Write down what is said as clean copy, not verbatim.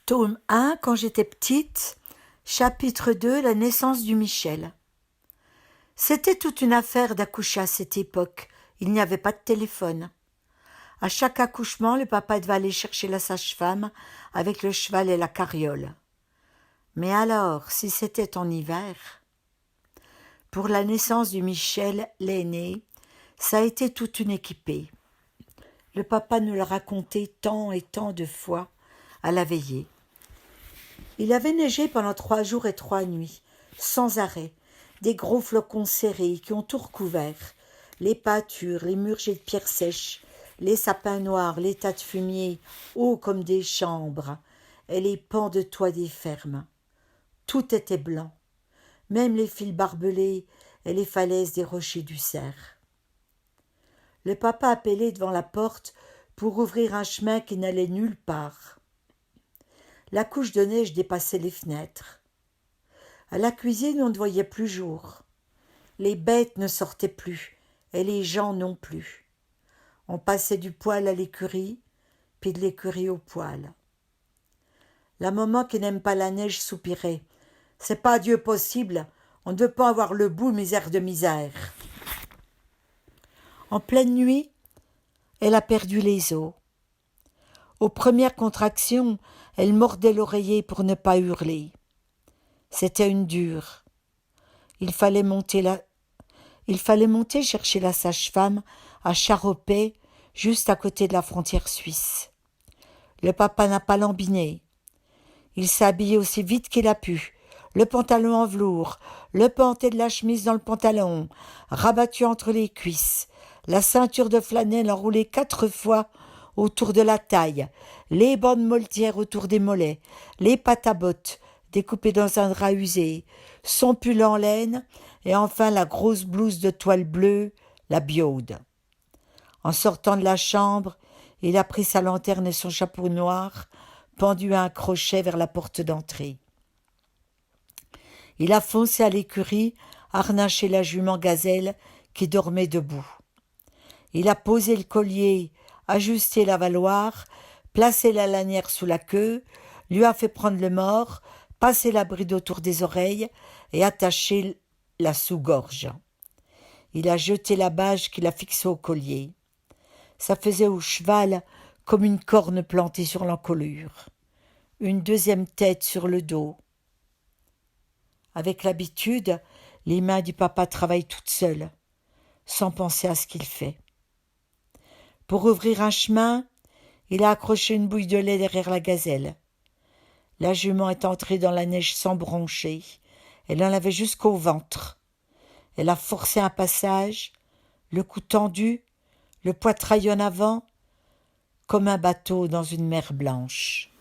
Tome 1, quand j'étais petite, chapitre 2, la naissance du Michel. C'était toute une affaire d'accoucher à cette époque. Il n'y avait pas de téléphone. À chaque accouchement, le papa devait aller chercher la sage-femme avec le cheval et la carriole. Mais alors, si c'était en hiver? Pour la naissance du Michel, l'aîné, ça a été toute une équipée. Le papa nous l'a raconté tant et tant de fois à la veillée. Il avait neigé pendant 3 jours et 3 nuits, sans arrêt, des gros flocons serrés qui ont tout recouvert, les pâtures, les murgées de pierres sèches, les sapins noirs, les tas de fumier, hauts comme des chambres, et les pans de toit des fermes. Tout était blanc, même les fils barbelés et les falaises des rochers du Cerf. Le papa appelait devant la porte pour ouvrir un chemin qui n'allait nulle part. La couche de neige dépassait les fenêtres. À la cuisine, on ne voyait plus jour. Les bêtes ne sortaient plus, et les gens non plus. On passait du poêle à l'écurie, puis de l'écurie au poêle. La maman qui n'aime pas la neige soupirait. « C'est pas Dieu possible, on ne veut pas avoir le bout, misère de misère. » En pleine nuit, elle a perdu les os. Aux premières contractions, elle mordait l'oreiller pour ne pas hurler. C'était une dure. Il fallait monter chercher la sage-femme à Charopet, juste à côté de la frontière suisse. Le papa n'a pas lambiné. Il s'est habillé aussi vite qu'il a pu. Le pantalon en velours, le panté de la chemise dans le pantalon, rabattu entre les cuisses, la ceinture de flanelle enroulée 4 fois autour de la taille, les bandes moltières autour des mollets, les pattes à bottes découpées dans un drap usé, son pull en laine et enfin la grosse blouse de toile bleue, la biaude. En sortant de la chambre, il a pris sa lanterne et son chapeau noir, pendu à un crochet vers la porte d'entrée. Il a foncé à l'écurie, harnaché la jument Gazelle qui dormait debout. Il a posé le collier, ajusté la valoir, placé la lanière sous la queue, lui a fait prendre le mors, passé la bride autour des oreilles et attaché la sous-gorge. Il a jeté la bâche qu'il a fixée au collier. Ça faisait au cheval comme une corne plantée sur l'encolure. Une deuxième tête sur le dos. Avec l'habitude, les mains du papa travaillent toutes seules, sans penser à ce qu'il fait. Pour ouvrir un chemin, il a accroché une bouille de lait derrière la gazelle. La jument est entrée dans la neige sans broncher. Elle en avait jusqu'au ventre. Elle a forcé un passage, le cou tendu, le poitrail en avant, comme un bateau dans une mer blanche.